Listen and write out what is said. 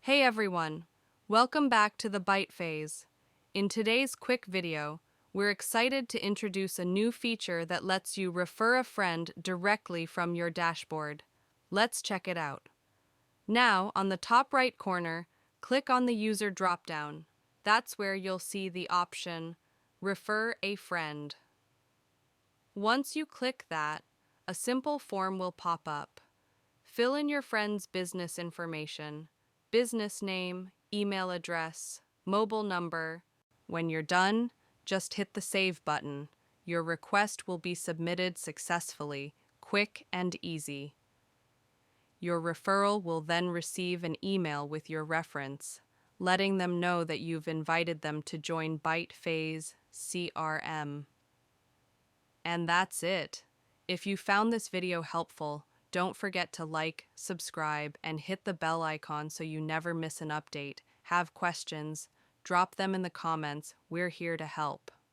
Hey everyone, welcome back to the BytePhase. In today's quick video, we're excited to introduce a new feature that lets you refer a friend directly from your dashboard. Let's check it out. Now, on the top right corner, click on the user dropdown. That's where you'll see the option Refer a Friend. Once you click that, a simple form will pop up. Fill in your friend's business information, business name, email address, mobile number. When you're done, just hit the Save button. Your request will be submitted successfully, quick and easy. Your referral will then receive an email with your reference, letting them know that you've invited them to join BytePhase CRM. And that's it. If you found this video helpful, don't forget to like, subscribe, and hit the bell icon so you never miss an update. Have questions? Drop them in the comments. We're here to help.